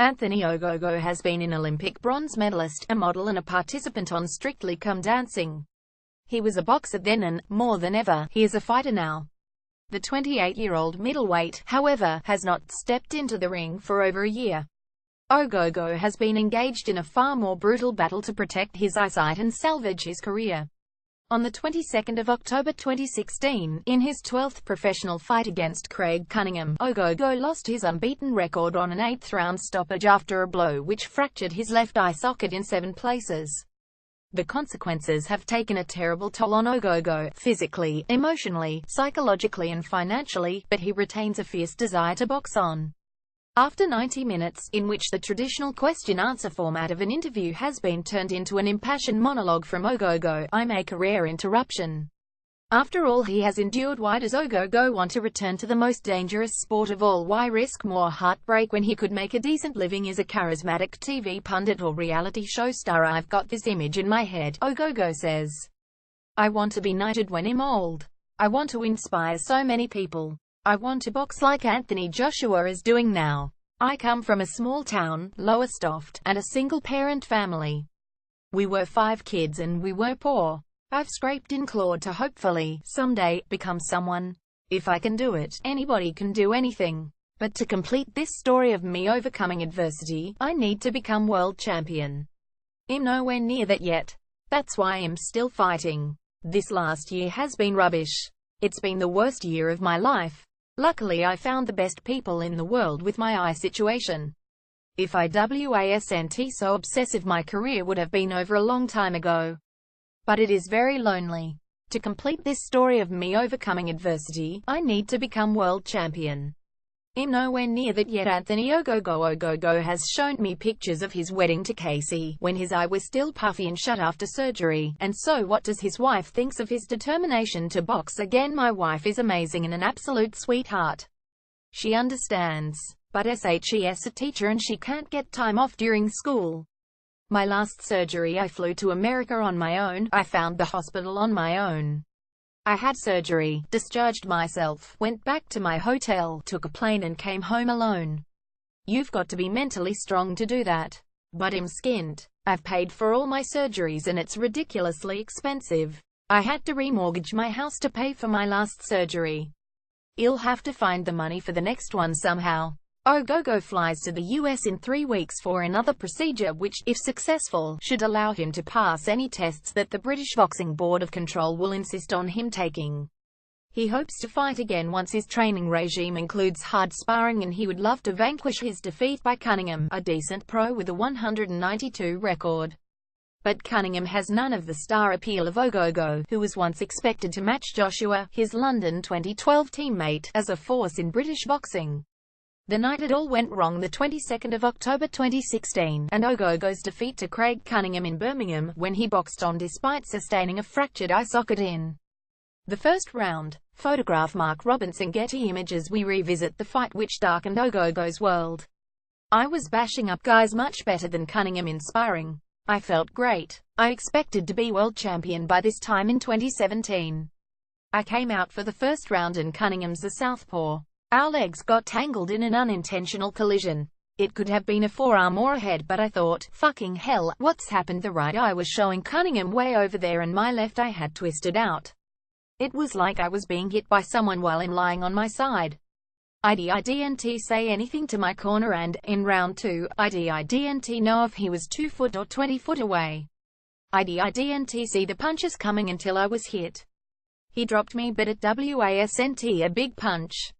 Anthony Ogogo has been an Olympic bronze medalist, a model and a participant on Strictly Come Dancing. He was a boxer then and, more than ever, he is a fighter now. The 28-year-old middleweight, however, has not stepped into the ring for over a year. Ogogo has been engaged in a far more brutal battle to protect his eyesight and salvage his career. On the 22nd of October 2016, in his 12th professional fight against Craig Cunningham, Ogogo lost his unbeaten record on an 8th-round stoppage after a blow which fractured his left eye socket in 7 places. The consequences have taken a terrible toll on Ogogo, physically, emotionally, psychologically and financially, but he retains a fierce desire to box on. After 90 minutes, in which the traditional question-answer format of an interview has been turned into an impassioned monologue from Ogogo, I make a rare interruption. After all he has endured, why does Ogogo want to return to the most dangerous sport of all? Why risk more heartbreak when he could make a decent living as a charismatic TV pundit or reality show star? I've got this image in my head, Ogogo says. I want to be knighted when I'm old. I want to inspire so many people. I want to box like Anthony Joshua is doing now. I come from a small town, Lowestoft, and a single-parent family. We were 5 kids and we were poor. I've scraped and clawed to hopefully, someday, become someone. If I can do it, anybody can do anything. But to complete this story of me overcoming adversity, I need to become world champion. I'm nowhere near that yet. That's why I'm still fighting. This last year has been rubbish. It's been the worst year of my life. Luckily I found the best people in the world with my eye situation. If I wasn't so obsessive, my career would have been over a long time ago. But it is very lonely. To complete this story of me overcoming adversity, I need to become world champion. I'm nowhere near that yet. Anthony Ogogo has shown me pictures of his wedding to Casey, when his eye was still puffy and shut after surgery. And so what does his wife think of his determination to box again? My wife is amazing and an absolute sweetheart. She understands. But she's a teacher and she can't get time off during school. My last surgery I flew to America on my own. I found the hospital on my own. I had surgery, discharged myself, went back to my hotel, took a plane and came home alone. You've got to be mentally strong to do that. But I'm skint. I've paid for all my surgeries and it's ridiculously expensive. I had to remortgage my house to pay for my last surgery. I'll have to find the money for the next one somehow. Ogogo flies to the US in 3 weeks for another procedure which, if successful, should allow him to pass any tests that the British Boxing Board of Control will insist on him taking. He hopes to fight again once his training regime includes hard sparring, and he would love to vanquish his defeat by Cunningham, a decent pro with a 192 record. But Cunningham has none of the star appeal of Ogogo, who was once expected to match Joshua, his London 2012 teammate, as a force in British boxing. The night it all went wrong, the 22nd of October 2016, and Ogogo's defeat to Craig Cunningham in Birmingham, when he boxed on despite sustaining a fractured eye socket in the first round. Photograph Mark Robinson. Getty Images. We revisit the fight which darkened Ogogo's world. I was bashing up guys much better than Cunningham in sparring. I felt great. I expected to be world champion by this time in 2017. I came out for the first round and Cunningham's a southpaw. Our legs got tangled in an unintentional collision. It could have been a forearm or a head, but I thought, fucking hell, what's happened? The right eye was showing Cunningham way over there and my left eye had twisted out. It was like I was being hit by someone while I'm lying on my side. I didn't say anything to my corner, and, in round 2, I didn't know if he was 2 foot or 20 foot away. I didn't see the punches coming until I was hit. He dropped me, but it wasn't a big punch.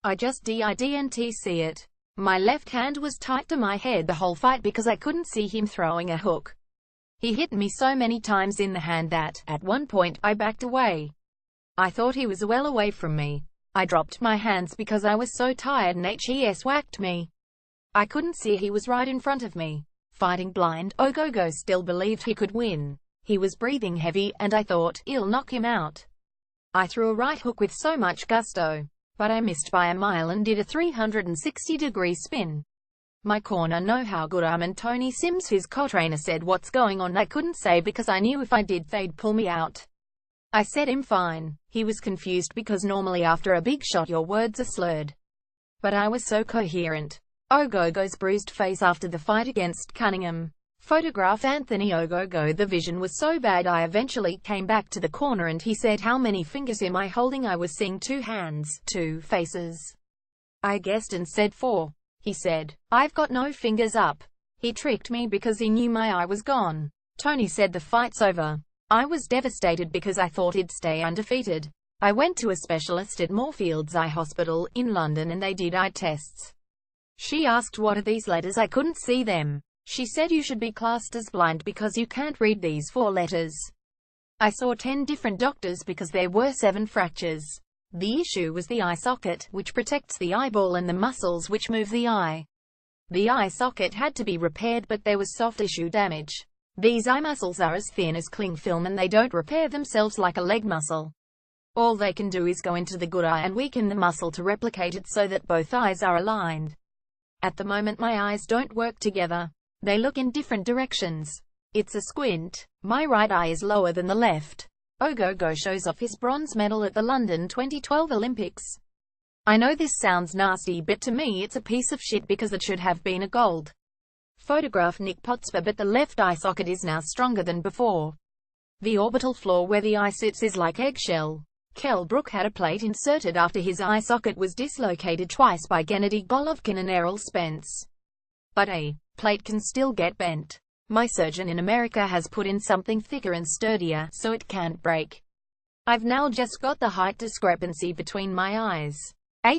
I just didn't see it. My left hand was tight to my head the whole fight because I couldn't see him throwing a hook. He hit me so many times in the hand that, at one point, I backed away. I thought he was well away from me. I dropped my hands because I was so tired and he whacked me. I couldn't see he was right in front of me. Fighting blind, Ogogo still believed he could win. He was breathing heavy, and I thought, I'll knock him out. I threw a right hook with so much gusto. But I missed by a mile and did a 360-degree spin. My corner know how good I'm, and Tony Sims, his co-trainer, said what's going on. I couldn't say because I knew if I did they'd pull me out. I said I'm fine. He was confused because normally after a big shot your words are slurred. But I was so coherent. Ogogo's bruised face after the fight against Cunningham. Photograph Anthony Ogogo. The vision was so bad I eventually came back to the corner and he said, "How many fingers am I holding?" I was seeing 2 hands, 2 faces. I guessed and said 4. He said, "I've got no fingers up." He tricked me because he knew my eye was gone. Tony said the fight's over. I was devastated because I thought he'd stay undefeated. I went to a specialist at Moorfields Eye Hospital in London and they did eye tests. She asked, "What are these letters?" I couldn't see them. She said, "You should be classed as blind because you can't read these 4 letters." I saw 10 different doctors because there were 7 fractures. The issue was the eye socket, which protects the eyeball, and the muscles which move the eye. The eye socket had to be repaired, but there was soft tissue damage. These eye muscles are as thin as cling film and they don't repair themselves like a leg muscle. All they can do is go into the good eye and weaken the muscle to replicate it so that both eyes are aligned. At the moment my eyes don't work together. They look in different directions. It's a squint. My right eye is lower than the left. Ogogo shows off his bronze medal at the London 2012 Olympics. I know this sounds nasty, but to me it's a piece of shit because it should have been a gold. Photograph Nick Potsper. But the left eye socket is now stronger than before. The orbital floor where the eye sits is like eggshell. Kell Brook had a plate inserted after his eye socket was dislocated twice by Gennady Golovkin and Errol Spence. But a plate can still get bent. My surgeon in America has put in something thicker and sturdier, so it can't break. I've now just got the height discrepancy between my eyes.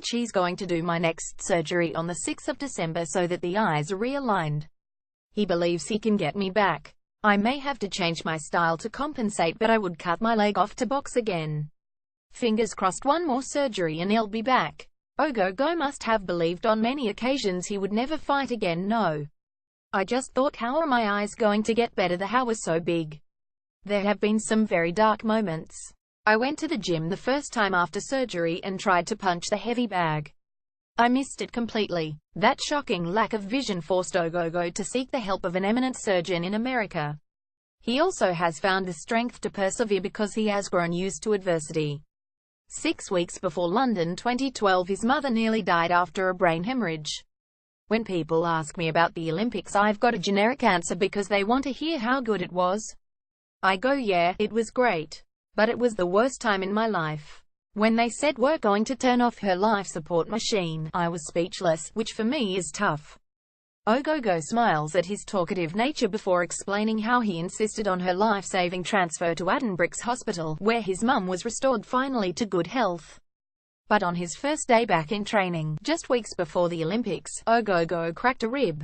He's going to do my next surgery on the 6th of December so that the eyes are realigned. He believes he can get me back. I may have to change my style to compensate, but I would cut my leg off to box again. Fingers crossed, one more surgery and he'll be back. Ogogo must have believed on many occasions he would never fight again. No. I just thought, how are my eyes going to get better? The how was so big. There have been some very dark moments. I went to the gym the first time after surgery and tried to punch the heavy bag. I missed it completely. That shocking lack of vision forced Ogogo to seek the help of an eminent surgeon in America. He also has found the strength to persevere because he has grown used to adversity. 6 weeks before London 2012, his mother nearly died after a brain hemorrhage. When people ask me about the Olympics, I've got a generic answer because they want to hear how good it was. I go, yeah, it was great. But it was the worst time in my life. When they said we're going to turn off her life support machine, I was speechless, which for me is tough. Ogogo smiles at his talkative nature before explaining how he insisted on her life-saving transfer to Addenbrooke's Hospital, where his mum was restored finally to good health. But on his first day back in training, just weeks before the Olympics, Ogogo cracked a rib.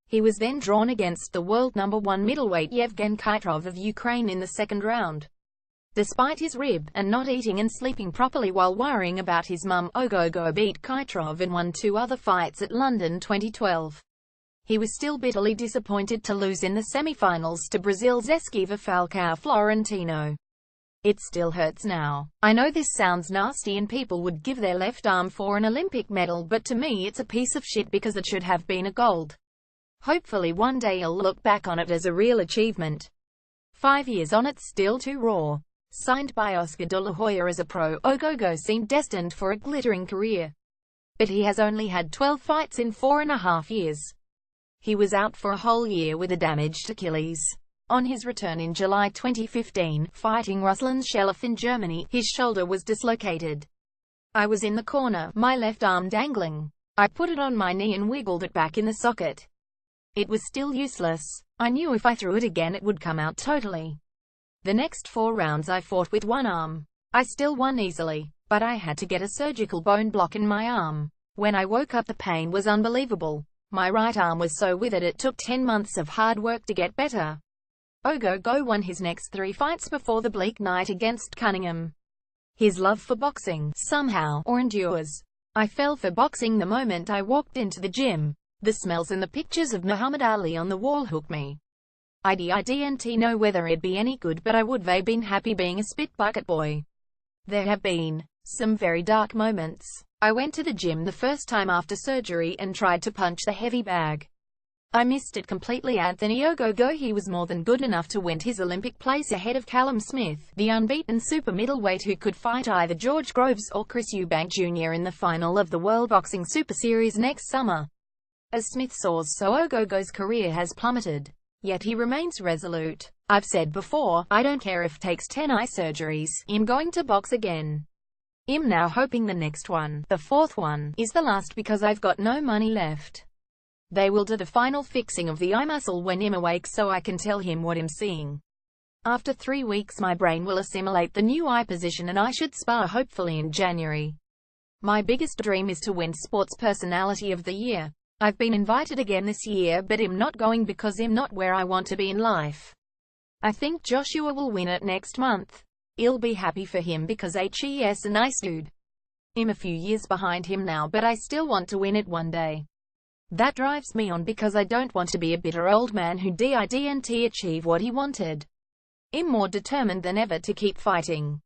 He was then drawn against the world #1 middleweight Yevgen Kaitrov of Ukraine in the 2nd round. Despite his rib, and not eating and sleeping properly while worrying about his mum, Ogogo beat Kaitrov and won 2 other fights at London 2012. He was still bitterly disappointed to lose in the semi-finals to Brazil's Esquiva Falcao Florentino. It still hurts now. I know this sounds nasty and people would give their left arm for an Olympic medal, but to me it's a piece of shit because it should have been a gold. Hopefully one day I'll look back on it as a real achievement. 5 years on, it's still too raw. Signed by Oscar de la Hoya. As a pro, Ogogo seemed destined for a glittering career. But he has only had 12 fights in 4.5 years. He was out for a whole year with a damaged Achilles. On his return in July 2015, fighting Ruslan Shelov in Germany, his shoulder was dislocated. I was in the corner, my left arm dangling. I put it on my knee and wiggled it back in the socket. It was still useless. I knew if I threw it again it would come out totally. The next 4 rounds I fought with one arm. I still won easily, but I had to get a surgical bone block in my arm. When I woke up, the pain was unbelievable. My right arm was so withered it took 10 months of hard work to get better. Ogogo won his next 3 fights before the bleak night against Cunningham. His love for boxing, somehow, or endures. I fell for boxing the moment I walked into the gym. The smells and the pictures of Muhammad Ali on the wall hooked me. I didn't know whether it'd be any good, but I would have been happy being a spit bucket boy. There have been some very dark moments. I went to the gym the first time after surgery and tried to punch the heavy bag. I missed it completely. Anthony Ogogo, he was more than good enough to win his Olympic place ahead of Callum Smith, the unbeaten super middleweight who could fight either George Groves or Chris Eubank Jr. in the final of the World Boxing Super Series next summer. As Smith soars, so Ogogo's career has plummeted. Yet he remains resolute. I've said before, I don't care if takes 10 eye surgeries, I'm going to box again. I'm now hoping the next one, the fourth one, is the last because I've got no money left. They will do the final fixing of the eye muscle when I'm awake so I can tell him what I'm seeing. After 3 weeks my brain will assimilate the new eye position and I should spar hopefully in January. My biggest dream is to win Sports Personality of the Year. I've been invited again this year but I'm not going because I'm not where I want to be in life. I think Joshua will win it next month. I'll be happy for him because he's a nice dude. I'm a few years behind him now but I still want to win it one day. That drives me on because I don't want to be a bitter old man who didn't achieve what he wanted. I'm more determined than ever to keep fighting.